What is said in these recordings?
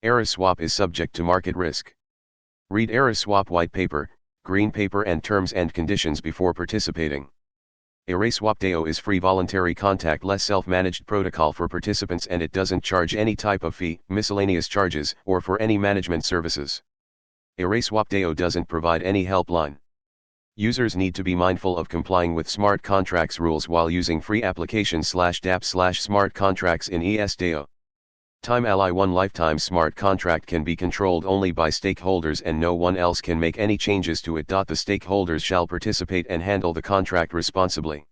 Eraswap is subject to market risk. Read Eraswap white paper, green paper and terms and conditions before participating. Eraswap DAO is free voluntary contactless self-managed protocol for participants and it doesn't charge any type of fee, miscellaneous charges, or for any management services. Eraswap DAO doesn't provide any helpline. Users need to be mindful of complying with smart contracts rules while using free application/dapps/smart contracts in ES DAO. TimeAlly 1LifeTimes smart contract can be controlled only by stakeholders and no one else can make any changes to it. The stakeholders shall participate and handle the contract responsibly.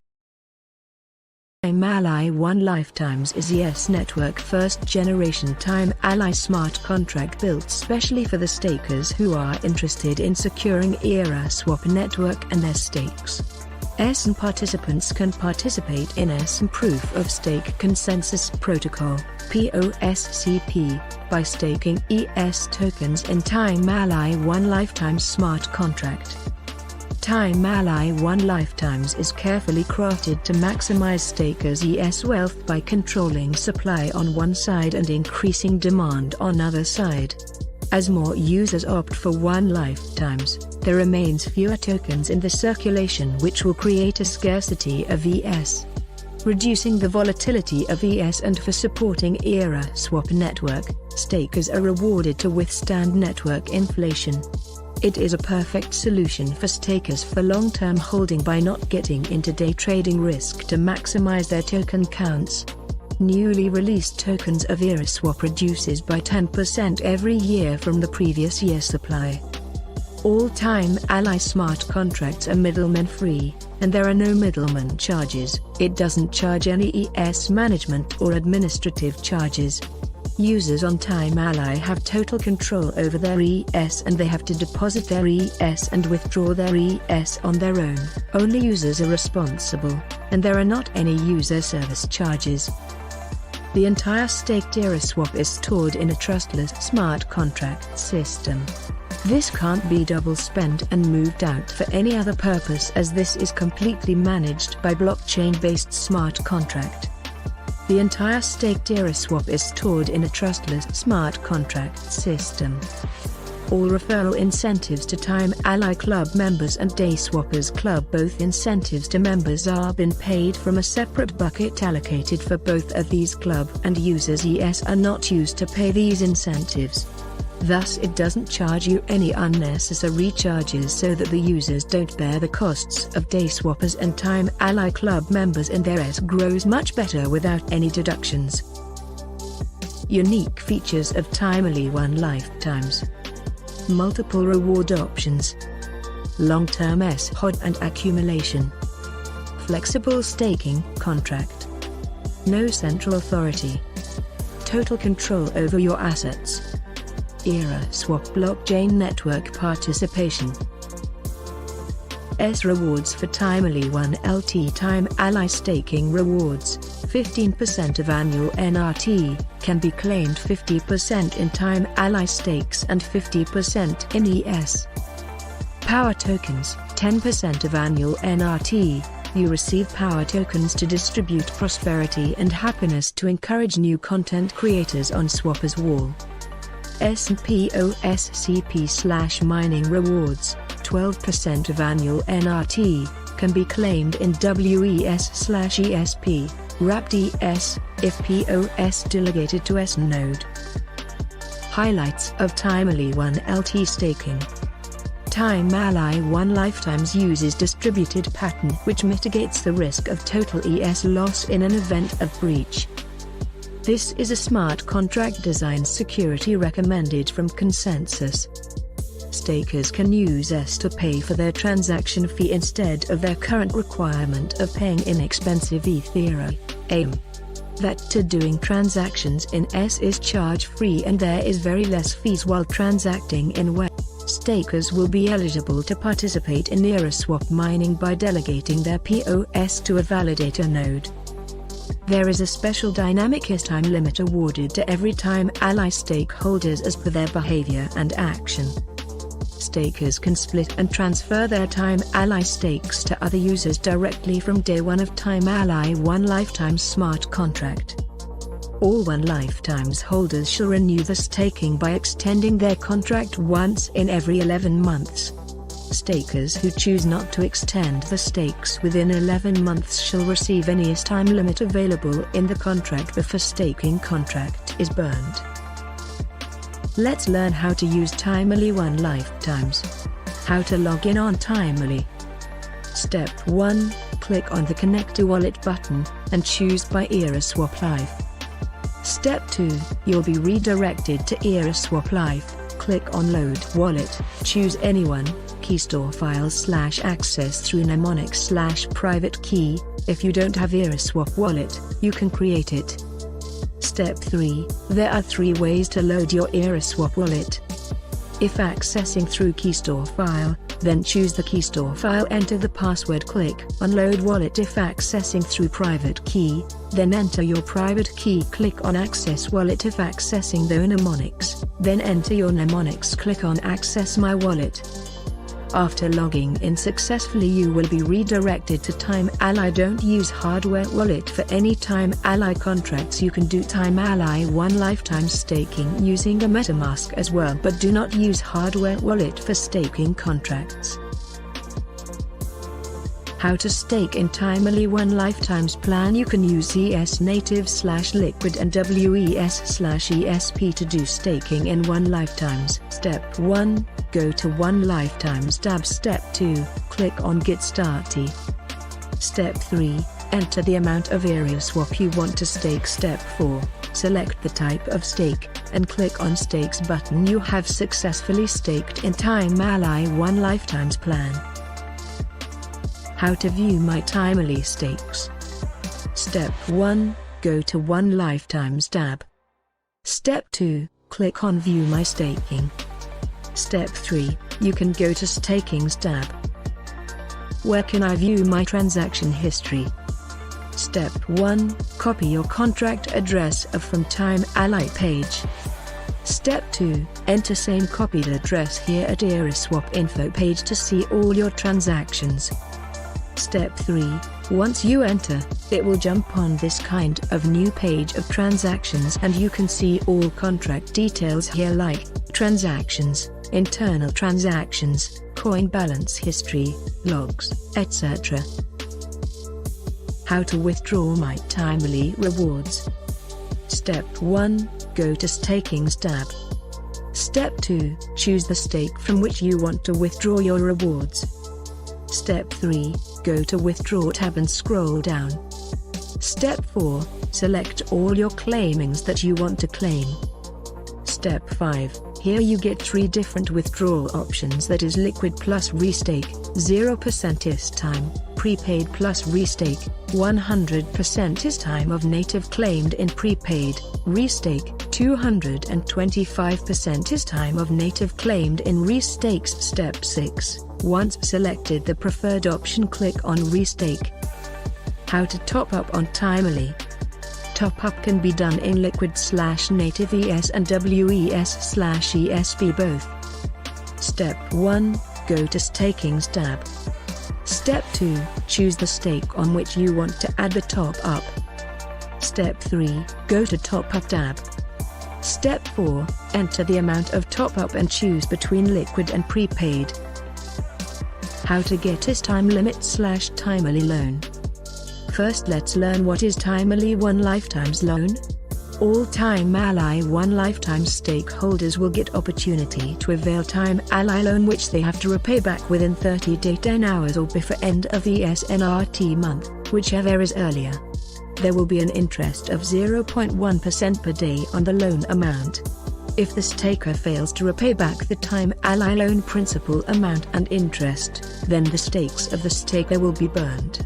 TimeAlly 1LifeTimes is ES Network first-generation TimeAlly smart contract built specially for the stakers who are interested in securing Eraswap network and their stakes. ES participants can participate in ES Proof of Stake Consensus Protocol (POSCP) by staking ES tokens in TimeAlly 1LifeTimes smart contract. TimeAlly 1LifeTimes is carefully crafted to maximize stakers' ES wealth by controlling supply on one side and increasing demand on other side. As more users opt for 1LifeTimes, there remains fewer tokens in the circulation, which will create a scarcity of ES, reducing the volatility of ES. And for supporting Eraswap network, stakers are rewarded to withstand network inflation. It is a perfect solution for stakers for long-term holding by not getting into day trading risk to maximize their token counts. Newly released tokens of Eraswap reduces by 10% every year from the previous year's supply. All TimeAlly smart contracts are middlemen free, and there are no middleman charges. It doesn't charge any ES management or administrative charges. Users on TimeAlly have total control over their ES and they have to deposit their ES and withdraw their ES on their own. Only users are responsible, and there are not any user service charges. The entire staked Eraswap is stored in a trustless smart contract system. This can't be double spent and moved out for any other purpose, as this is completely managed by blockchain-based smart contract. The entire staked Eraswap is stored in a trustless smart contract system. All referral incentives to TimeAlly Club members and Day Swappers Club, both incentives to members are been paid from a separate bucket allocated for both of these club and users' ES are not used to pay these incentives. Thus it doesn't charge you any unnecessary charges so that the users don't bear the costs of Day Swappers and TimeAlly Club members, and their ES grows much better without any deductions. Unique features of TimeAlly 1LifeTimes: multiple reward options, long-term ES HOD and accumulation, flexible staking contract, no central authority, total control over your assets, Eraswap blockchain network participation. ES rewards for TimeAlly 1LT TimeAlly staking rewards. 15% of annual NRT can be claimed 50% in TimeAlly stakes and 50% in ES. Power tokens, 10% of annual NRT. You receive power tokens to distribute prosperity and happiness to encourage new content creators on Swapper's Wall. SPOSCP/mining rewards, 12% of annual NRT, can be claimed in WES/ESP, wrapped ES, if POS delegated to S node. Highlights of TimeAlly 1LT staking. TimeAlly 1LifeTimes uses distributed pattern, which mitigates the risk of total ES loss in an event of breach. This is a smart contract design security recommended from consensus. Stakers can use ES to pay for their transaction fee instead of their current requirement of paying inexpensive Ethereum. Aim that to doing transactions in ES is charge-free and there is very less fees while transacting in WES. Stakers will be eligible to participate in Eraswap mining by delegating their POS to a validator node. There is a special dynamic ES time limit awarded to every TimeAlly stakeholders as per their behavior and action. Stakers can split and transfer their TimeAlly stakes to other users directly from day one of TimeAlly 1LifeTimes smart contract. All 1LifeTimes holders shall renew the staking by extending their contract once in every 11 months. Stakers who choose not to extend the stakes within 11 months shall receive any time limit available in the contract before staking contract is burned. Let's learn how to use TimeAlly 1LifeTimes. How to log in on TimeAlly. Step 1. Click on the Connect to Wallet button, and choose by Eraswap Life. Step 2. You'll be redirected to Eraswap Life. Click on Load Wallet, choose anyone, key store files / access through mnemonics / private key. If you don't have Eraswap Wallet, you can create it. Step 3. There are 3 ways to load your Eraswap Wallet. If accessing through key store file, then choose the key store file, enter the password, click on Load Wallet. If accessing through private key, then enter your private key, click on Access Wallet. If accessing the mnemonics, then enter your mnemonics, click on Access My Wallet. After logging in successfully, you will be redirected to TimeAlly. Don't use hardware wallet for any TimeAlly contracts. You can do TimeAlly 1LifeTimes staking using a MetaMask as well, but do not use hardware wallet for staking contracts. How to stake in TimeAlly 1LifeTimes plan. You can use ES native / liquid and WES/ESP to do staking in 1LifeTimes. Step 1. Go to 1LifeTimes tab. Step 2. Click on Get Started. Step 3. Enter the amount of Eraswap you want to stake. Step 4. Select the type of stake, and click on Stakes button. You have successfully staked in TimeAlly 1LifeTimes plan. How to view my TimeAlly stakes. Step 1. Go to 1LifeTimes tab. Step 2. Click on View My Staking. Step 3. You can go to Stakings tab. Where can I view my transaction history? Step 1. Copy your contract address from TimeAlly page. Step 2. Enter same copied address here at Eraswap info page to see all your transactions. Step 3. Once you enter, it will jump on this kind of new page of transactions, and you can see all contract details here like transactions, internal transactions, coin balance history, logs, etc. How to withdraw my TimeAlly rewards. Step 1. Go to Stakings tab. Step 2. Choose the stake from which you want to withdraw your rewards. Step 3. Go to Withdraw tab and scroll down. Step 4. Select all your claimings that you want to claim. Step 5. Here you get 3 different withdrawal options, that is liquid plus restake, 0% is time, prepaid plus restake, 100% is time of native claimed in prepaid, restake, 225% is time of native claimed in restakes. Step 6. Once selected the preferred option, click on Restake. How to top up on TimeAlly. Top up can be done in liquid/native ES and WES/ESP both. Step 1. Go to Stakings tab. Step 2. Choose the stake on which you want to add the top up. Step 3. Go to Top Up tab. Step 4. Enter the amount of top up and choose between liquid and prepaid. How to get is time limit /TimeAlly loan. First, let's learn what is TimeAlly 1LifeTimes loan. All TimeAlly 1LifeTimes stakeholders will get opportunity to avail TimeAlly loan, which they have to repay back within 30 days 10 hours or before end of ESNRT month, whichever is earlier. There will be an interest of 0.1% per day on the loan amount. If the staker fails to repay back the TimeAlly loan principal amount and interest, then the stakes of the staker will be burned.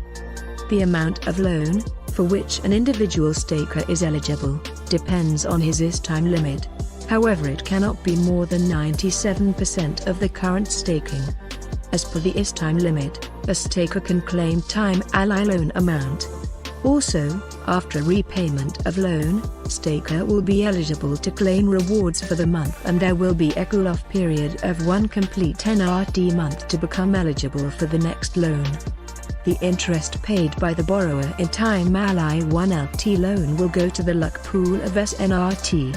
The amount of loan, for which an individual staker is eligible, depends on his IS time limit. However, it cannot be more than 97% of the current staking. As per the IS time limit, a staker can claim TimeAlly loan amount. Also, after repayment of loan, staker will be eligible to claim rewards for the month, and there will be a cool-off period of 1 complete NRT month to become eligible for the next loan. The interest paid by the borrower in TimeAlly 1LT loan will go to the luck pool of SNRT.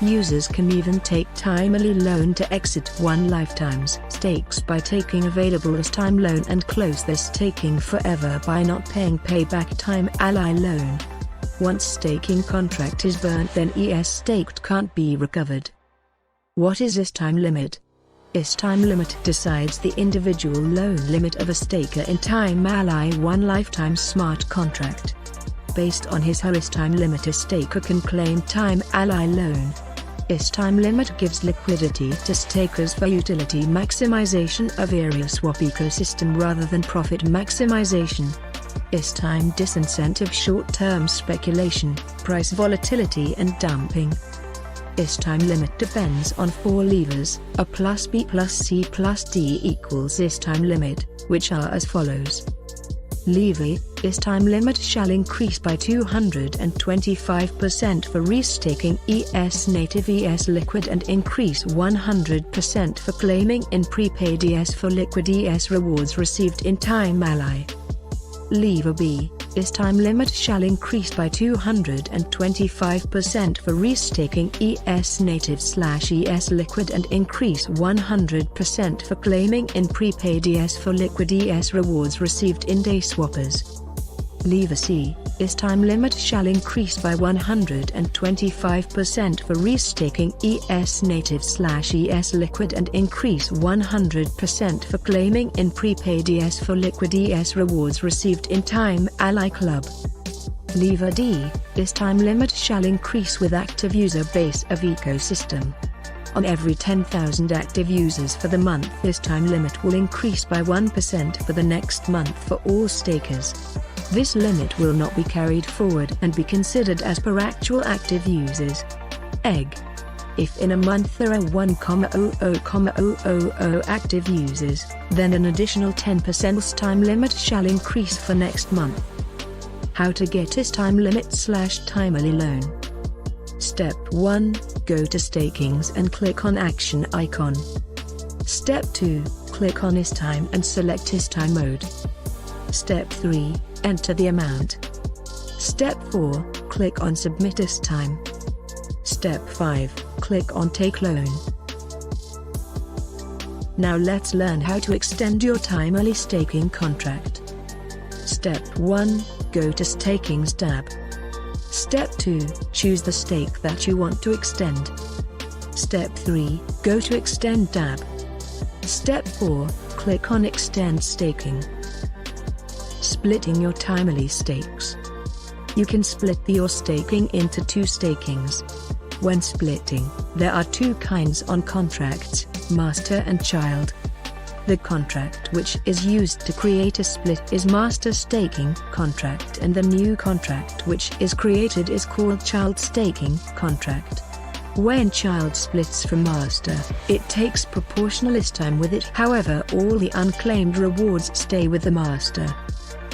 Users can even take TimeAlly loan to exit 1LifeTimes stakes by taking available as time loan and close their staking forever by not paying payback TimeAlly loan. Once staking contract is burnt, then ES staked can't be recovered. What is ES time limit? ES time limit decides the individual loan limit of a staker in TimeAlly 1LifeTimes smart contract. Based on his or her ES time limit, a staker can claim TimeAlly loan. ES time limit gives liquidity to stakers for utility maximization of Eraswap ecosystem rather than profit maximization. ES time disincentive short-term speculation, price volatility and dumping. ES time limit depends on 4 levers: A plus B plus C plus D equals ES time limit, which are as follows. Lever: ES time limit shall increase by 225% for restaking ES native ES liquid and increase 100% for claiming in prepaid ES for liquid ES rewards received in TimeAlly. Lever B: ES time limit shall increase by 225% for restaking ES native /ES liquid and increase 100% for claiming in prepaid ES for liquid ES rewards received in day swappers. Lever C: ES time limit shall increase by 125% for restaking ES native /ES liquid and increase 100% for claiming in prepaid ES for liquid ES rewards received in TimeAlly Club. Lever D: ES time limit shall increase with active user base of ecosystem. On every 10,000 active users for the month, ES time limit will increase by 1% for the next month for all stakers. This limit will not be carried forward and be considered as per actual active users. Egg: if in a month there are 1,000,000 active users, then an additional 10% ES time limit shall increase for next month. How to get ES time limit /TimeAlly loan. Step 1. Go to Stakings and click on Action icon. Step 2. Click on ES time and select ES time mode. Step 3. Enter the amount. Step 4. Click on Submit ES time. Step 5. Click on Take loan. Now let's learn how to extend your TimeAlly staking contract. Step 1. Go to Stakings tab. Step 2. Choose the stake that you want to extend. Step 3. Go to Extend tab. Step 4. Click on Extend staking. Splitting your TimeAlly stakes. You can split your staking into 2 stakings. When splitting, there are 2 kinds on contracts, master and child. The contract which is used to create a split is master staking contract, and the new contract which is created is called child staking contract. When child splits from master, it takes proportional ES time with it. However, all the unclaimed rewards stay with the master.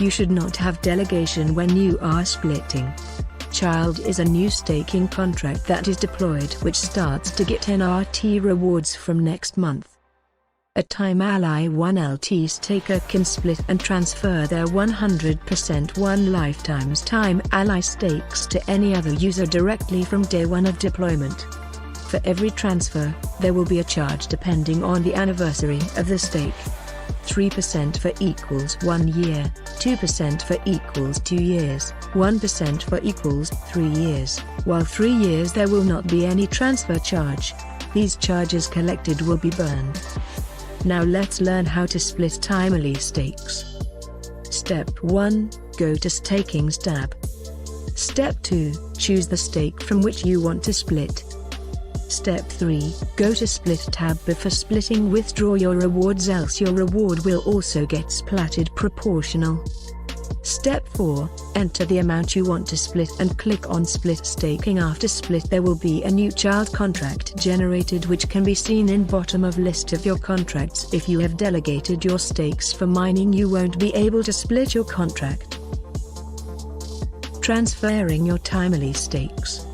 You should not have delegation when you are splitting. Child is a new staking contract that is deployed, which starts to get NRT rewards from next month. A TimeAlly 1LT staker can split and transfer their 100% 1LifeTimes TimeAlly stakes to any other user directly from day 1 of deployment. For every transfer, there will be a charge depending on the anniversary of the stake. 3% for equals 1 year, 2% for equals 2 years, 1% for equals 3 years. While 3 years there will not be any transfer charge. These charges collected will be burned. Now let's learn how to split TimeAlly stakes. Step 1. Go to Stakings tab. Step 2. Choose the stake from which you want to split. Step 3. Go to Split tab. Before splitting, withdraw your rewards, else your reward will also get splatted proportional. Step 4. Enter the amount you want to split and click on Split Staking. After split, there will be a new child contract generated, which can be seen in bottom of list of your contracts. If you have delegated your stakes for mining, you won't be able to split your contract. Transferring your TimeAlly stakes.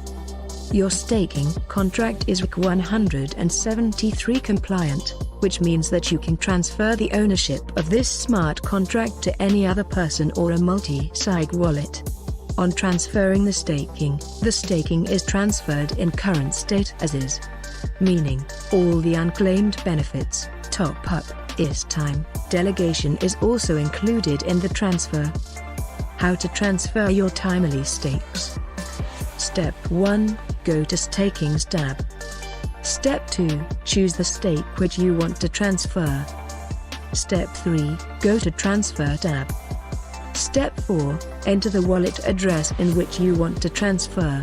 Your staking contract is REC 173 compliant. which means that you can transfer the ownership of this smart contract to any other person or a multi-sig wallet. On transferring the staking is transferred in current state as is. Meaning, all the unclaimed benefits, top-up, ES time, delegation is also included in the transfer. How to transfer your TimeAlly stakes. Step 1. Go to Staking's tab. Step 2. Choose the stake which you want to transfer. Step 3. Go to Transfer tab. Step 4. Enter the wallet address in which you want to transfer.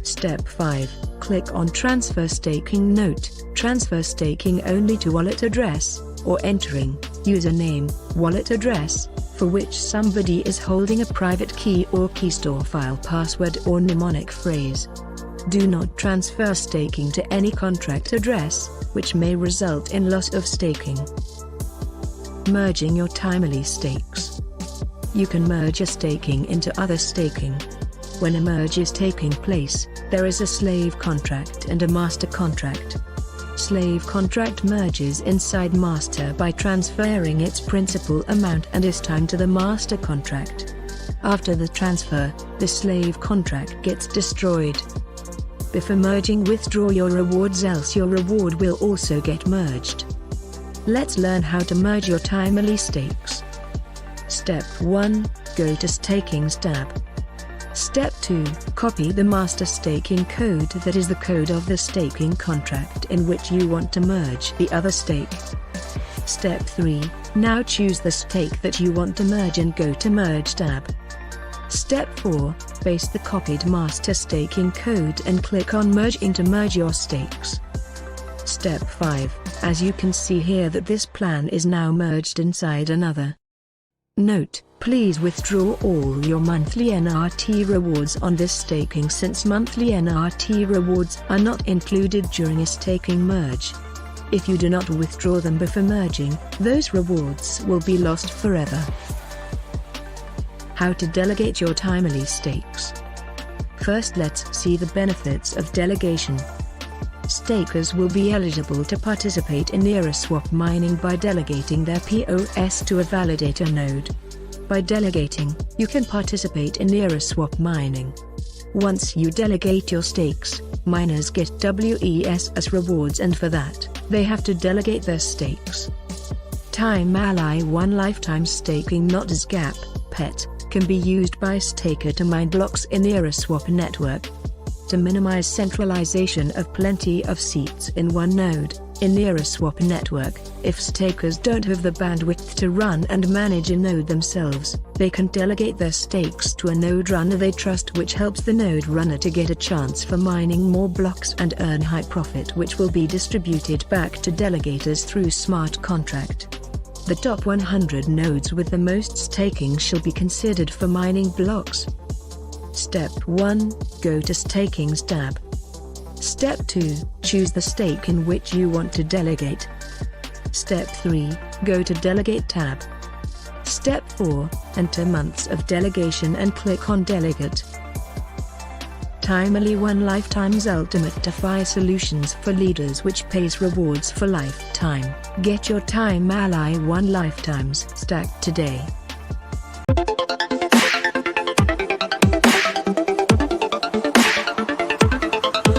Step 5. Click on Transfer Staking. Note, transfer staking only to wallet address, or entering, username, wallet address, for which somebody is holding a private key or key store file password or mnemonic phrase. Do not transfer staking to any contract address, which may result in loss of staking. Merging your TimeAlly stakes. You can merge a staking into other staking. When a merge is taking place, there is a slave contract and a master contract. Slave contract merges inside master by transferring its principal amount and ES time to the master contract. After the transfer, the slave contract gets destroyed. Before merging, withdraw your rewards, else your reward will also get merged. Let's learn how to merge your TimeAlly stakes. Step 1. Go to Staking's tab. Step 2. Copy the master staking code, that is the code of the staking contract in which you want to merge the other stake. Step 3. Now choose the stake that you want to merge and go to Merge tab. Step 4. Paste the copied master staking code and click on Merging to merge your stakes. Step 5. As you can see here that this plan is now merged inside another. Note, please withdraw all your monthly NRT rewards on this staking, since monthly NRT rewards are not included during a staking merge. If you do not withdraw them before merging, those rewards will be lost forever. How to delegate your TimeAlly stakes. First, let's see the benefits of delegation. Stakers will be eligible to participate in Eraswap mining by delegating their POS to a validator node. By delegating, you can participate in Eraswap mining. Once you delegate your stakes, miners get WES as rewards, and for that, they have to delegate their stakes. TimeAlly 1LifeTimes staking, not as gap, PET, can be used by staker to mine blocks in the Eraswap network. To minimize centralization of plenty of seats in one node, in the Eraswap network, if stakers don't have the bandwidth to run and manage a node themselves, they can delegate their stakes to a node runner they trust, which helps the node runner to get a chance for mining more blocks and earn high profit, which will be distributed back to delegators through smart contract. The top 100 nodes with the most staking shall be considered for mining blocks. Step 1. Go to Staking's tab. Step 2. Choose the stake in which you want to delegate. Step 3. Go to Delegate tab. Step 4. Enter months of delegation and click on Delegate. TimeAlly 1LifeTimes ultimate DeFi solutions for leaders, which pays rewards for lifetime. Get your TimeAlly 1LifeTimes stack today.